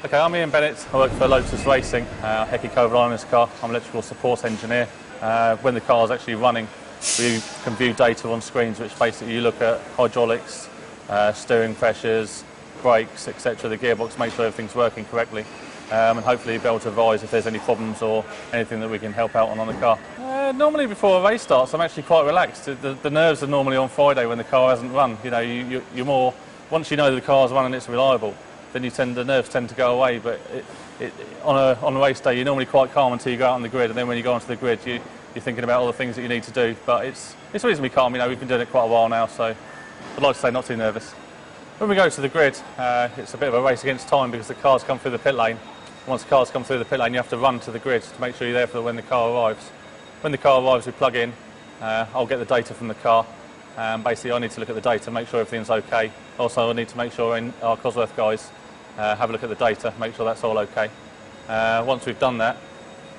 Okay, I'm Ian Bennett. I work for Lotus Racing, Hecky Cove Island's car. I'm an electrical support engineer. When the car is actually running, we can view data on screens, which basically you look at hydraulics, steering pressures, brakes, etc. The gearbox, make sure everything's working correctly, and hopefully be able to advise if there's any problems or anything that we can help out on the car. Normally before a race starts, I'm actually quite relaxed. The nerves are normally on Friday when the car hasn't run. You know, you're more, once you know the car's running, it's reliable, then the nerves tend to go away. But on a race day, you're normally quite calm until you go out on the grid, and then when you go onto the grid, you're thinking about all the things that you need to do. But it's reasonably calm. You know, we've been doing it quite a while now, so I'd like to say not too nervous. When we go to the grid, it's a bit of a race against time because the cars come through the pit lane. Once the cars come through the pit lane, you have to run to the grid to make sure you're there for when the car arrives. When the car arrives, we plug in. I'll get the data from the car. Basically, I need to look at the data, make sure everything's okay. Also, I need to make sure our Cosworth guys have a look at the data, make sure that's all okay. Once we've done that,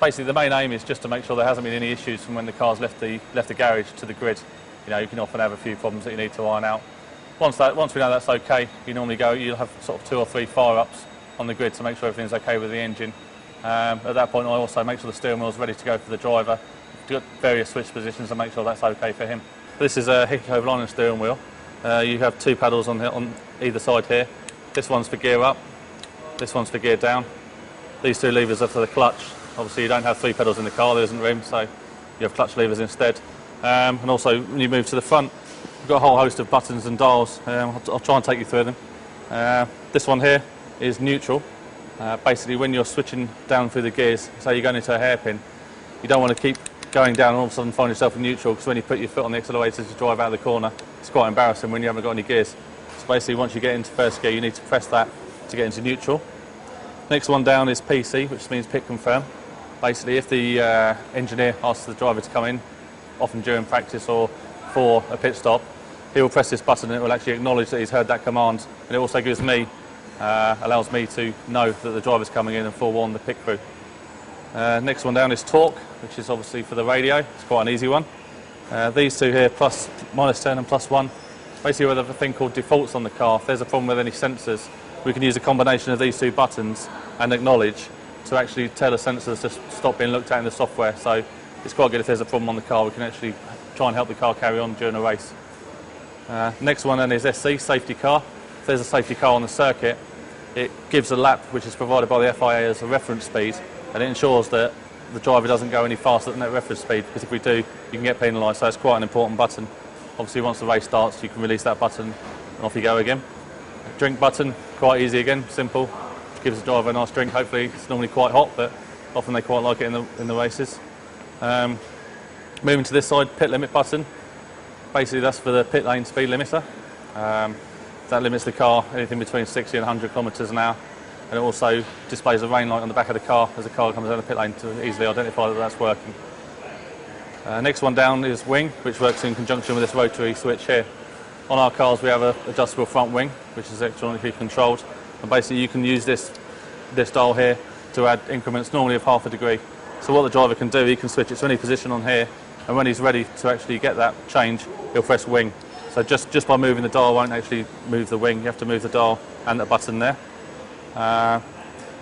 basically the main aim is just to make sure there hasn't been any issues from when the car's left the garage to the grid. You know, you can often have a few problems that you need to iron out. Once we know that's okay, you'll have sort of 2 or 3 fire-ups on the grid to make sure everything's okay with the engine. At that point, I also make sure the steering wheel's ready to go for the driver. Got various switch positions and make sure that's okay for him. This is a Hecky Cove Island steering wheel. You have 2 paddles on either side here. This one's for gear up, this one's for gear down. These 2 levers are for the clutch. Obviously you don't have 3 pedals in the car, there isn't room, so you have clutch levers instead. And also when you move to the front, you've got a whole host of buttons and dials. I'll try and take you through them. This one here is neutral. Basically when you're switching down through the gears, say you're going into a hairpin, you don't want to keep going down and all of a sudden find yourself in neutral, because when you put your foot on the accelerator to drive out of the corner, it's quite embarrassing when you haven't got any gears. So basically once you get into first gear, you need to press that to get into neutral. Next one down is PC, which means pit confirm. Basically if the engineer asks the driver to come in, often during practice or for a pit stop, he will press this button and it will actually acknowledge that he's heard that command, and it also gives me, allows me to know that the driver's coming in and forewarn the pit crew. Next one down is torque, which is obviously for the radio. It's quite an easy one. These 2 here, plus, -10 and +1, basically we have a thing called defaults on the car. If there's a problem with any sensors, we can use a combination of these 2 buttons and acknowledge to actually tell the sensors to stop being looked at in the software. So it's quite good if there's a problem on the car, we can actually try and help the car carry on during a race. Next one then is SC, safety car. If there's a safety car on the circuit, it gives a lap which is provided by the FIA as a reference speed, and it ensures that the driver doesn't go any faster than that reference speed, because if we do, you can get penalised, so it's quite an important button. Obviously once the race starts, you can release that button and off you go again. Drink button, quite easy again, simple. Gives the driver a nice drink. Hopefully it's normally quite hot, but often they quite like it in the races. Moving to this side, pit limit button. Basically that's for the pit lane speed limiter. That limits the car anything between 60 and 100 kilometres an hour. And it also displays a rain light on the back of the car as the car comes down the pit lane to easily identify that that's working. Next one down is wing, which works in conjunction with this rotary switch here. On our cars we have an adjustable front wing, which is electronically controlled, and basically you can use this dial here to add increments normally of ½ a degree. So what the driver can do, he can switch it to any position on here, and when he's ready to actually get that change, he'll press wing. So just by moving the dial won't actually move the wing, you have to move the dial and the button there.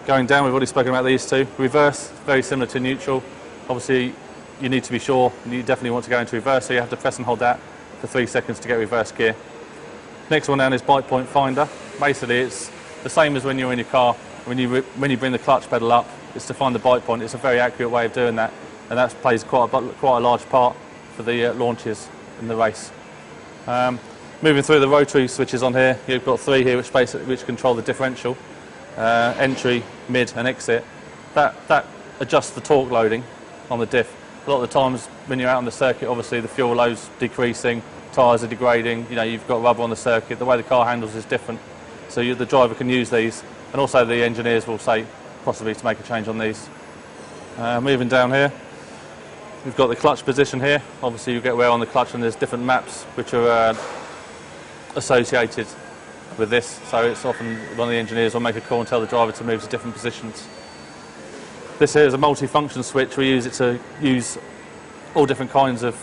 Going down, we've already spoken about these 2. Reverse, very similar to neutral. Obviously, you need to be sure, you definitely want to go into reverse, so you have to press and hold that for 3 seconds to get reverse gear. Next one down is bike point finder. Basically, it's the same as when you're in your car. When you bring the clutch pedal up, it's to find the bike point. It's a very accurate way of doing that, and that plays quite a large part for the launches in the race. Moving through the rotary switches on here, you've got 3 here which control the differential. Entry, mid and exit. That adjusts the torque loading on the diff. A lot of the times when you're out on the circuit, obviously the fuel load's decreasing, tyres are degrading, you know, you've got rubber on the circuit, the way the car handles is different. So the driver can use these, and also the engineers will say possibly to make a change on these. Moving down here, we've got the clutch position here. Obviously you get wear on the clutch, and there's different maps which are associated with this, so it's often one of the engineers will make a call and tell the driver to move to different positions. This here is a multi-function switch. We use it to use all different kinds of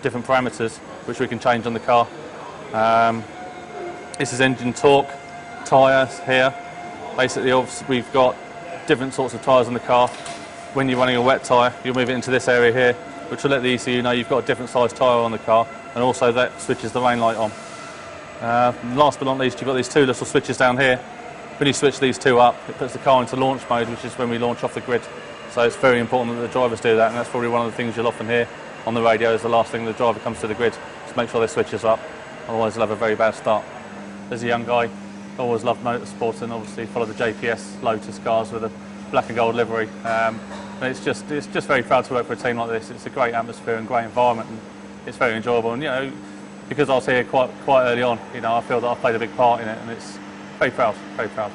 different parameters which we can change on the car. This is engine torque, tyres here, Basically, obviously, we've got different sorts of tyres on the car. When you're running a wet tyre, you'll move it into this area here, which will let the ECU know you've got a different size tyre on the car, and also that switches the rain light on. Last but not least, you've got these two little switches down here. When you switch these two up, it puts the car into launch mode, which is when we launch off the grid. So it's very important that the drivers do that, and that's probably one of the things you'll often hear on the radio is the last thing the driver comes to the grid, is make sure their switches are up, otherwise they'll have a very bad start. As a young guy, always loved motorsport and obviously followed the JPS Lotus cars with a black and gold livery. And it's just very proud to work for a team like this. It's a great atmosphere and great environment, and it's very enjoyable. And you know, because I was here quite early on, you know, I feel that I've played a big part in it, and it's very proud, very proud.